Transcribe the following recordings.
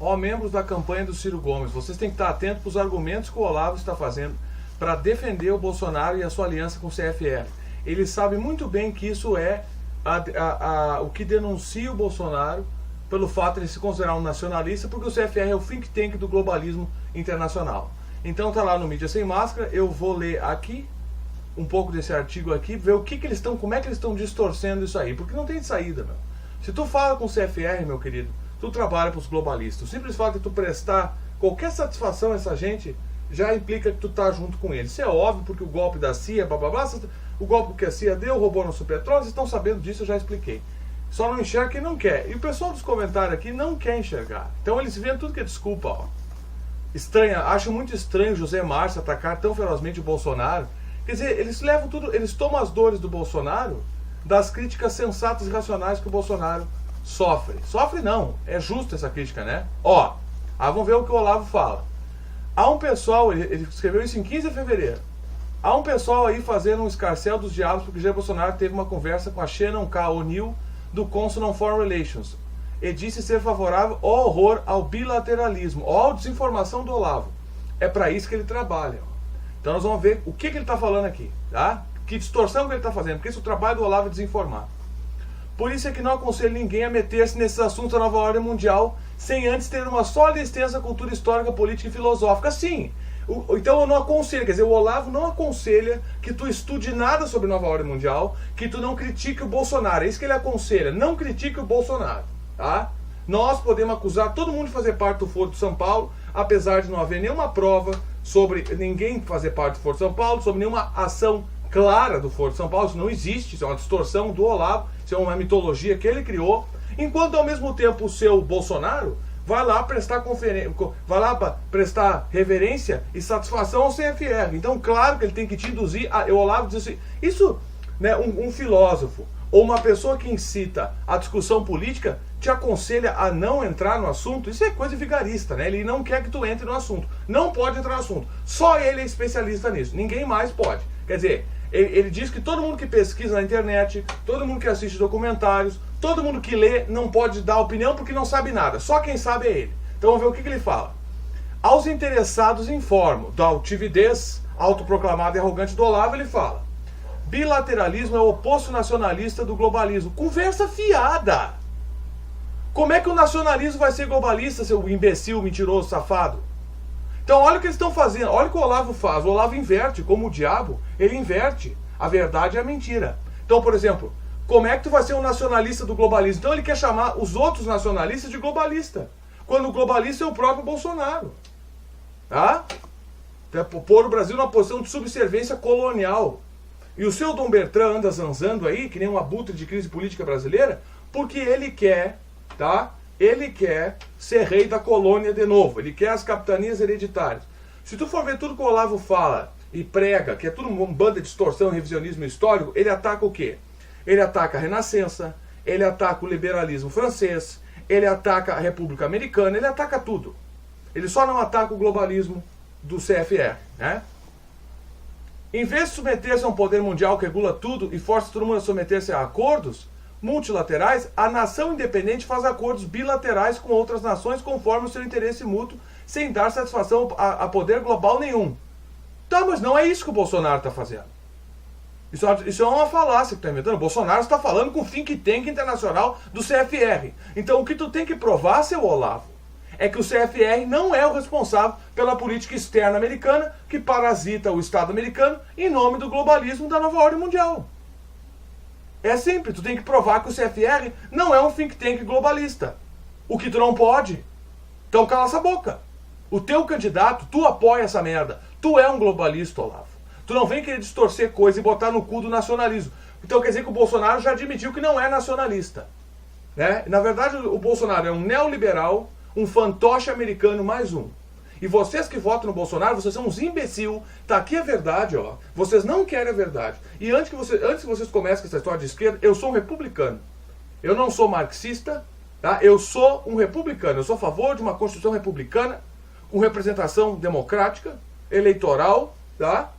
Ó, membros da campanha do Ciro Gomes, vocês têm que estar atentos para os argumentos que o Olavo está fazendo para defender o Bolsonaro e a sua aliança com o CFR. Ele sabe muito bem que isso é o que denuncia o Bolsonaro pelo fato de ele se considerar um nacionalista, porque o CFR é o think tank do globalismo internacional. Então tá lá no Mídia Sem Máscara, eu vou ler aqui um pouco desse artigo aqui, ver o que eles estão, como é que eles estão distorcendo isso aí, porque não tem saída, meu. Se tu fala com o CFR, meu querido, tu trabalha para os globalistas. O simples fato de tu prestar qualquer satisfação a essa gente já implica que tu tá junto com eles. Isso é óbvio, porque o golpe da CIA, blá blá blá, o golpe que a CIA deu, roubou nosso petróleo, vocês estão sabendo disso, eu já expliquei. Só não enxerga quem não quer. E o pessoal dos comentários aqui não quer enxergar. Então eles veem tudo que é desculpa, ó. Estranha, acho muito estranho José Márcio atacar tão ferozmente o Bolsonaro. Quer dizer, eles levam tudo, eles tomam as dores do Bolsonaro das críticas sensatas e racionais que o Bolsonaro sofre. Sofre não, é justo essa crítica, né? Ó, vamos ver o que o Olavo fala. Há um pessoal, ele escreveu isso em 15 de fevereiro. Há um pessoal aí fazendo um escarcel dos diálogos porque Jair Bolsonaro teve uma conversa com a Shannon K. O'Neill do Council on Foreign Relations e disse ser favorável ao horror ao bilateralismo, ou à desinformação do Olavo. É para isso que ele trabalha. Então nós vamos ver o que ele está falando aqui, tá? Que distorção que ele está fazendo, porque esse é o trabalho do Olavo é desinformar. Por isso é que não aconselho ninguém a meter-se nesses assuntos da nova ordem mundial sem antes ter uma sólida e extensa cultura histórica, política e filosófica. Sim, então eu não aconselho, quer dizer, o Olavo não aconselha que tu estude nada sobre nova ordem mundial, que tu não critique o Bolsonaro. É isso que ele aconselha, não critique o Bolsonaro, tá? Nós podemos acusar todo mundo de fazer parte do Foro de São Paulo, apesar de não haver nenhuma prova sobre ninguém fazer parte do Foro de São Paulo, sobre nenhuma ação clara do Foro de São Paulo. Isso não existe, isso é uma distorção do Olavo, isso é uma mitologia que ele criou, enquanto ao mesmo tempo o seu Bolsonaro vai lá prestar prestar reverência e satisfação ao CFR. Então, claro que ele tem que te induzir o Olavo diz assim, isso, né, um filósofo ou uma pessoa que incita a discussão política te aconselha a não entrar no assunto. Isso é coisa vigarista, né? Ele não quer que tu entre no assunto. Não pode entrar no assunto. Só ele é especialista nisso. Ninguém mais pode. Quer dizer, ele diz que todo mundo que pesquisa na internet, todo mundo que assiste documentários, todo mundo que lê não pode dar opinião porque não sabe nada. Só quem sabe é ele. Então vamos ver o que ele fala. Aos interessados informo da altivez autoproclamada e arrogante do Olavo, ele fala: bilateralismo é o oposto nacionalista do globalismo. Conversa fiada! Como é que o nacionalismo vai ser globalista, seu imbecil, mentiroso, safado? Então olha o que eles estão fazendo, olha o que o Olavo faz. O Olavo inverte, como o diabo, ele inverte a verdade e a mentira. Então, por exemplo, como é que tu vai ser um nacionalista do globalismo? Então ele quer chamar os outros nacionalistas de globalista, quando o globalista é o próprio Bolsonaro. Tá? Para pôr o Brasil numa posição de subserviência colonial. E o seu Dom Bertrand anda zanzando aí, que nem um abutre de crise política brasileira, porque ele quer, tá? Ele quer ser rei da colônia de novo. Ele quer as capitanias hereditárias. Se tu for ver tudo que o Olavo fala e prega, que é tudo uma banda de distorção e revisionismo histórico, ele ataca o quê? Ele ataca a Renascença, ele ataca o liberalismo francês, ele ataca a República Americana, ele ataca tudo. Ele só não ataca o globalismo do CFR, né? Em vez de submeter-se a um poder mundial que regula tudo e força todo mundo a submeter-se a acordos multilaterais, a nação independente faz acordos bilaterais com outras nações conforme o seu interesse mútuo, sem dar satisfação a poder global nenhum. Tá, mas não é isso que o Bolsonaro está fazendo. Isso é uma falácia que está inventando. O Bolsonaro está falando com o think tank internacional do CFR. Então o que tu tem que provar, seu Olavo, é que o CFR não é o responsável pela política externa americana que parasita o Estado americano em nome do globalismo da nova ordem mundial. É simples, tu tem que provar que o CFR não é um think tank globalista. O que tu não pode. Então cala essa boca. O teu candidato, tu apoia essa merda. Tu é um globalista, Olavo. Tu não vem querer distorcer coisa e botar no cu do nacionalismo. Então quer dizer que o Bolsonaro já admitiu que não é nacionalista. Né? Na verdade, o Bolsonaro é um neoliberal, um fantoche americano mais um. E vocês que votam no Bolsonaro, vocês são uns imbecil. Tá aqui a verdade, ó. Vocês não querem a verdade. E antes que vocês comecem com essa história de esquerda, eu sou um republicano. Eu não sou marxista, tá? Eu sou um republicano. Eu sou a favor de uma Constituição republicana, com representação democrática, eleitoral, tá?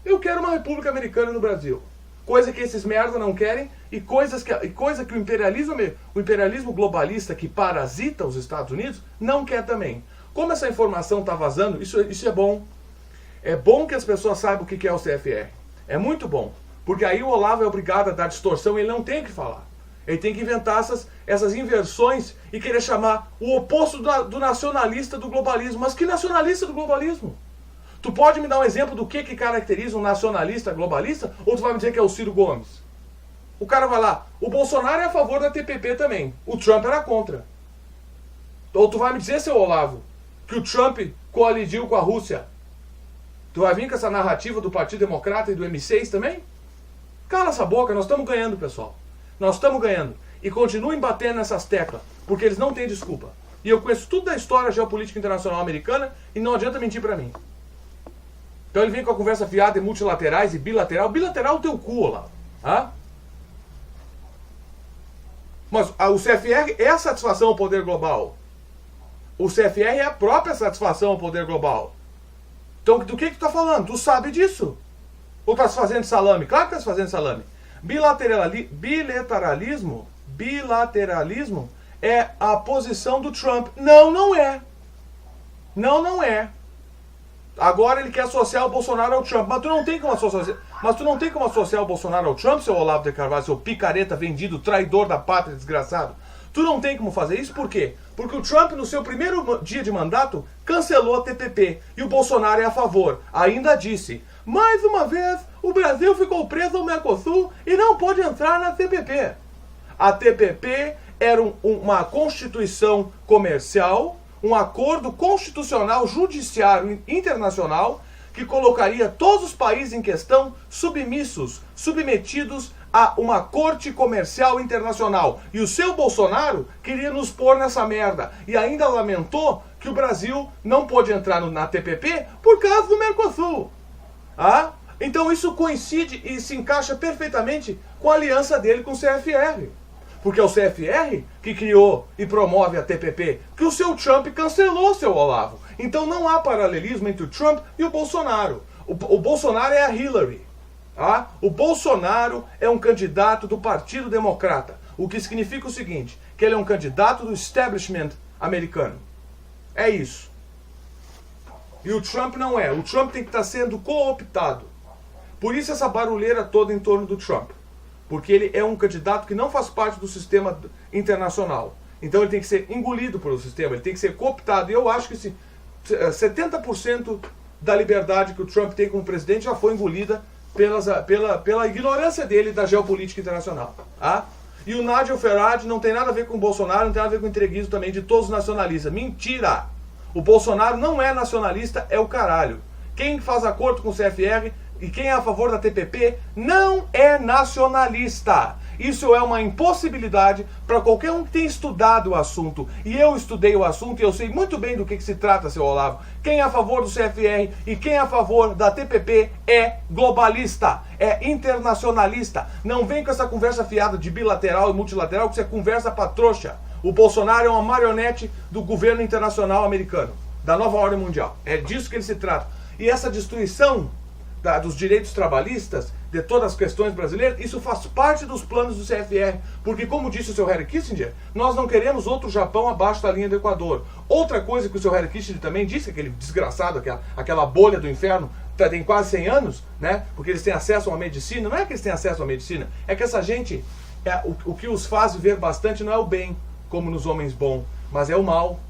Eu quero uma república americana no Brasil. Coisa que esses merda não querem, e coisa que o imperialismo globalista que parasita os Estados Unidos não quer também. Como essa informação está vazando, isso é bom. É bom que as pessoas saibam o que é o CFR. É muito bom. Porque aí o Olavo é obrigado a dar distorção e ele não tem que falar. Ele tem que inventar essas inversões e querer chamar o oposto do nacionalista do globalismo. Mas que nacionalista do globalismo? Tu pode me dar um exemplo do que caracteriza um nacionalista globalista? Ou tu vai me dizer que é o Ciro Gomes? O cara vai lá, o Bolsonaro é a favor da TPP também. O Trump era contra. Ou tu vai me dizer, seu Olavo, que o Trump colidiu com a Rússia? Tu vai vir com essa narrativa do Partido Democrata e do M6 também? Cala essa boca, nós estamos ganhando, pessoal. Nós estamos ganhando. E continuem batendo nessas teclas, porque eles não têm desculpa. E eu conheço tudo da história geopolítica internacional americana e não adianta mentir pra mim. Então ele vem com a conversa fiada e multilaterais e bilateral. Bilateral o teu cu, Olavo. Ah? Mas o CFR é a satisfação ao poder global. O CFR é a própria satisfação ao poder global. Então do que tu tá falando? Tu sabe disso? Ou tá se fazendo salame? Claro que tá se fazendo salame. Bilateralismo é a posição do Trump. Não, não é. Não, não é. Agora ele quer associar o Bolsonaro ao Trump. Mas tu não tem como associar o Bolsonaro ao Trump, seu Olavo de Carvalho, seu picareta vendido, traidor da pátria, desgraçado. Tu não tem como fazer isso, por quê? Porque o Trump, no seu primeiro dia de mandato, cancelou a TPP. E o Bolsonaro é a favor. Ainda disse, mais uma vez, o Brasil ficou preso ao Mercosul e não pôde entrar na TPP. A TPP era uma constituição comercial, um acordo constitucional judiciário internacional que colocaria todos os países em questão submetidos a uma corte comercial internacional. E o seu Bolsonaro queria nos pôr nessa merda. E ainda lamentou que o Brasil não pôde entrar na TPP por causa do Mercosul. Ah? Então isso coincide e se encaixa perfeitamente com a aliança dele com o CFR. Porque é o CFR que criou e promove a TPP, que o seu Trump cancelou, seu Olavo. Então não há paralelismo entre o Trump e o Bolsonaro. O Bolsonaro é a Hillary. Ah? O Bolsonaro é um candidato do Partido Democrata. O que significa o seguinte, que ele é um candidato do establishment americano. É isso. E o Trump não é. O Trump tem que estar sendo cooptado. Por isso essa barulheira toda em torno do Trump. Porque ele é um candidato que não faz parte do sistema internacional. Então ele tem que ser engolido pelo sistema, ele tem que ser cooptado. E eu acho que 70% da liberdade que o Trump tem como presidente já foi engolida pela ignorância dele da geopolítica internacional. Ah? E o Nigel Farage não tem nada a ver com o Bolsonaro, não tem nada a ver com o entreguismo também de todos os nacionalistas. Mentira! O Bolsonaro não é nacionalista, é o caralho. Quem faz acordo com o CFR e quem é a favor da TPP não é nacionalista. Isso é uma impossibilidade para qualquer um que tenha estudado o assunto. E eu estudei o assunto e eu sei muito bem do que se trata, seu Olavo. Quem é a favor do CFR e quem é a favor da TPP é globalista, é internacionalista. Não vem com essa conversa fiada de bilateral e multilateral, que isso é conversa pra trouxa. O Bolsonaro é uma marionete do governo internacional americano, da nova ordem mundial. É disso que ele se trata. E essa destruição dos direitos trabalhistas, de todas as questões brasileiras, isso faz parte dos planos do CFR, porque como disse o seu Henry Kissinger, nós não queremos outro Japão abaixo da linha do Equador. Outra coisa que o seu Henry Kissinger também disse, aquele desgraçado, aquela bolha do inferno, tem quase 100 anos, né? Porque eles têm acesso a uma medicina, não é que eles têm acesso a uma medicina, é que essa gente, o que os faz viver bastante não é o bem, como nos homens bons, mas é o mal.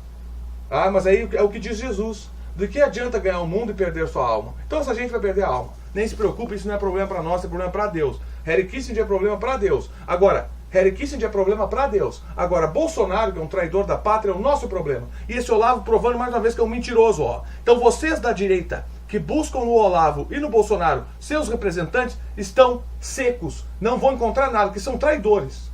Ah, mas aí é o que diz Jesus. De que adianta ganhar o mundo e perder sua alma? Então essa gente vai perder a alma. Nem se preocupe, isso não é problema para nós, é problema para Deus. Henry Kissinger é problema para Deus. Agora, Henry Kissinger é problema para Deus. Agora, Bolsonaro, que é um traidor da pátria, é o nosso problema. E esse Olavo provando mais uma vez que é um mentiroso. Ó. Então vocês da direita, que buscam no Olavo e no Bolsonaro seus representantes, estão secos. Não vão encontrar nada, que são traidores.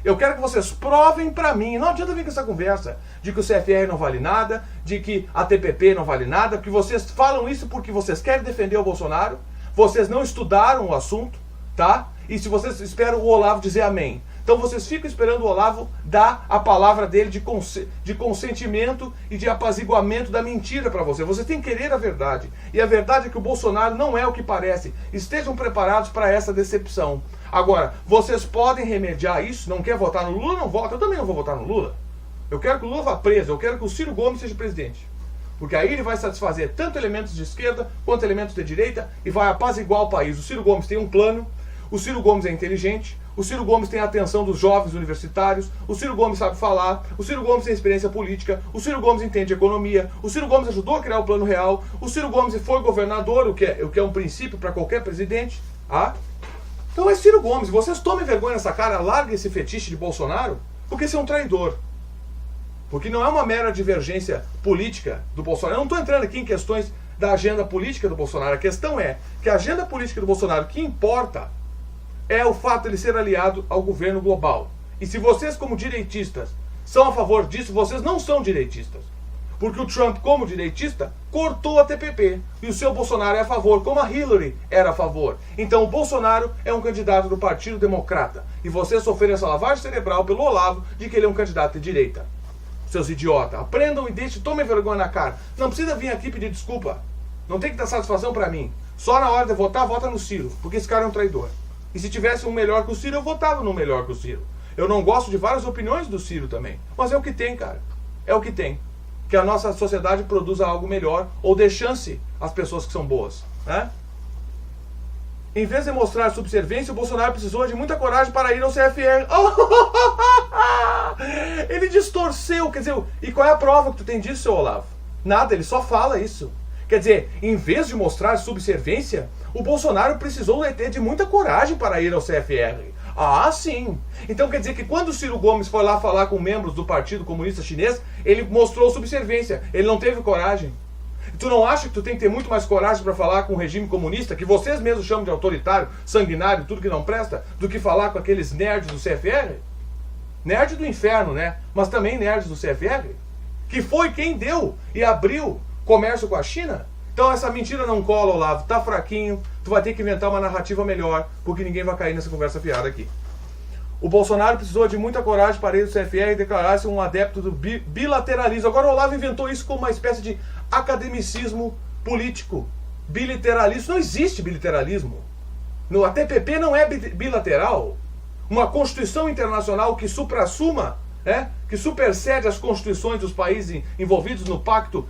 Eu quero que vocês provem pra mim, não adianta vir com essa conversa de que o CFR não vale nada, de que a TPP não vale nada, porque vocês falam isso porque vocês querem defender o Bolsonaro, vocês não estudaram o assunto, tá? E se vocês esperam o Olavo dizer amém. Então vocês ficam esperando o Olavo dar a palavra dele de consentimento e de apaziguamento da mentira para você. Vocês têm que querer a verdade. E a verdade é que o Bolsonaro não é o que parece. Estejam preparados para essa decepção. Agora, vocês podem remediar isso? Não quer votar no Lula? Não vota. Eu também não vou votar no Lula. Eu quero que o Lula vá preso. Eu quero que o Ciro Gomes seja presidente. Porque aí ele vai satisfazer tanto elementos de esquerda quanto elementos de direita e vai apaziguar o país. O Ciro Gomes tem um plano, o Ciro Gomes é inteligente, o Ciro Gomes tem a atenção dos jovens universitários, o Ciro Gomes sabe falar, o Ciro Gomes tem experiência política, o Ciro Gomes entende economia, o Ciro Gomes ajudou a criar o Plano Real, o Ciro Gomes foi governador, o que é um princípio para qualquer presidente. Ah? Então é Ciro Gomes. Vocês tomem vergonha nessa cara, larguem esse fetiche de Bolsonaro, porque esse é um traidor. Porque não é uma mera divergência política do Bolsonaro. Eu não estou entrando aqui em questões da agenda política do Bolsonaro. A questão é que a agenda política do Bolsonaro, que importa, é o fato de ele ser aliado ao governo global. E se vocês, como direitistas, são a favor disso, vocês não são direitistas. Porque o Trump, como direitista, cortou a TPP. E o seu Bolsonaro é a favor, como a Hillary era a favor. Então o Bolsonaro é um candidato do Partido Democrata. E vocês sofreram essa lavagem cerebral pelo Olavo de que ele é um candidato de direita. Seus idiotas, aprendam e deixem, tomem vergonha na cara. Não precisa vir aqui pedir desculpa. Não tem que dar satisfação pra mim. Só na hora de votar, vota no Ciro, porque esse cara é um traidor. E se tivesse um melhor que o Ciro, eu votava no melhor que o Ciro. Eu não gosto de várias opiniões do Ciro também. Mas é o que tem, cara. É o que tem. Que a nossa sociedade produza algo melhor ou dê chance às pessoas que são boas, né? Em vez de mostrar subserviência, o Bolsonaro precisou de muita coragem para ir ao CFR. Ele distorceu, quer dizer, e qual é a prova que tu tem disso, seu Olavo? Nada, ele só fala isso. Quer dizer, em vez de mostrar subserviência, o Bolsonaro precisou ter de muita coragem para ir ao CFR. Ah, sim. Então quer dizer que quando o Ciro Gomes foi lá falar com membros do Partido Comunista Chinês, ele mostrou subserviência, ele não teve coragem. Tu não acha que tu tem que ter muito mais coragem para falar com o regime comunista, que vocês mesmos chamam de autoritário, sanguinário, tudo que não presta, do que falar com aqueles nerds do CFR? Nerd do inferno, né? Mas também nerds do CFR, que foi quem deu e abriu comércio com a China. Então essa mentira não cola, Olavo, tá fraquinho, tu vai ter que inventar uma narrativa melhor, porque ninguém vai cair nessa conversa fiada aqui. O Bolsonaro precisou de muita coragem para ir ao CFR e declarar-se um adepto do bilateralismo. Agora o Olavo inventou isso como uma espécie de academicismo político. Bilateralismo. Não existe bilateralismo. A TPP não é bilateral. Uma Constituição internacional que suprassuma, que supersede as constituições dos países envolvidos no pacto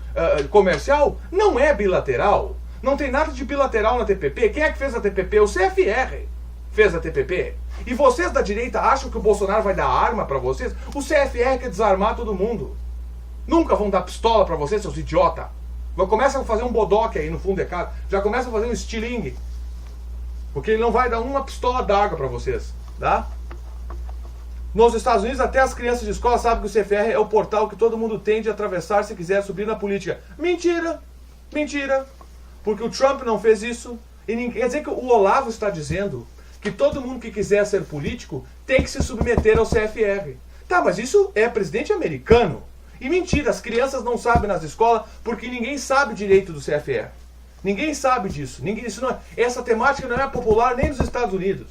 comercial, não é bilateral. Não tem nada de bilateral na TPP. Quem é que fez a TPP? O CFR fez a TPP. E vocês da direita acham que o Bolsonaro vai dar arma para vocês? O CFR quer desarmar todo mundo. Nunca vão dar pistola para vocês, seus idiotas. Começa a fazer um bodoque aí no fundo de casa. Já começa a fazer um estilingue. Porque ele não vai dar uma pistola d'água para vocês. Tá? Nos Estados Unidos, até as crianças de escola sabem que o CFR é o portal que todo mundo tem de atravessar se quiser subir na política. Mentira! Mentira! Porque o Trump não fez isso. E quer dizer que o Olavo está dizendo que todo mundo que quiser ser político tem que se submeter ao CFR. Tá, mas isso é presidente americano. E mentira, as crianças não sabem nas escolas porque ninguém sabe direito do CFR. Ninguém sabe disso. Essa temática não é popular nem nos Estados Unidos.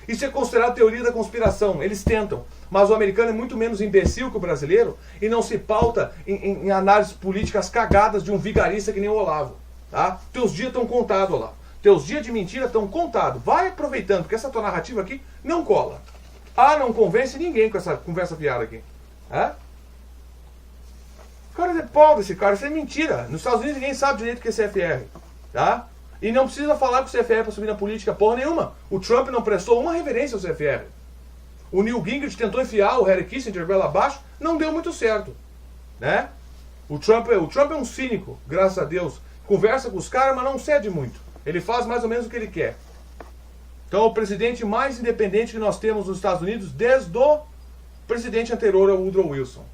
Isso é considerado teoria da conspiração. Eles tentam. Mas o americano é muito menos imbecil que o brasileiro e não se pauta em análises políticas cagadas de um vigarista que nem o Olavo. Tá? Teus dias estão contados lá. Teus dias de mentira estão contados. Vai aproveitando, porque essa tua narrativa aqui não cola. Não convence ninguém com essa conversa fiada aqui. Cara, é pau desse cara, isso é mentira. Nos Estados Unidos ninguém sabe direito o que é CFR. Tá? E não precisa falar com o CFR para subir na política porra nenhuma. O Trump não prestou uma reverência ao CFR. O Newt Gingrich tentou enfiar o Henry Kissinger goela abaixo, não deu muito certo. Né? O Trump é um cínico, graças a Deus. Conversa com os caras, mas não cede muito. Ele faz mais ou menos o que ele quer. Então, o presidente mais independente que nós temos nos Estados Unidos desde o presidente anterior ao Woodrow Wilson.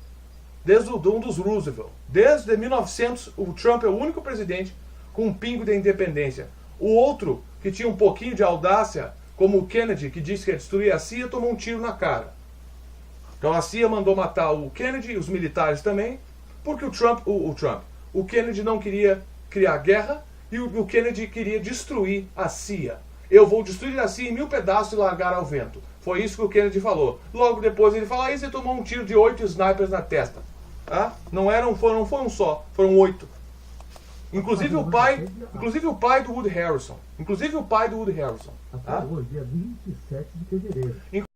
Desde um dos Roosevelt. Desde 1900, o Trump é o único presidente com um pingo de independência. O outro, que tinha um pouquinho de audácia, como o Kennedy, que disse que ia destruir a CIA, tomou um tiro na cara. Então a CIA mandou matar o Kennedy e os militares também, porque o Kennedy não queria criar guerra e o Kennedy queria destruir a CIA. Eu vou destruir a CIA em 1000 pedaços e largar ao vento. Foi isso que o Kennedy falou. Logo depois ele falou, aí você tomou um tiro de 8 snipers na testa. Não foi um só, foram 8. Inclusive o pai do Woody Harrelson. Inclusive o pai do Woody Harrelson. Até hoje, dia 27 de fevereiro.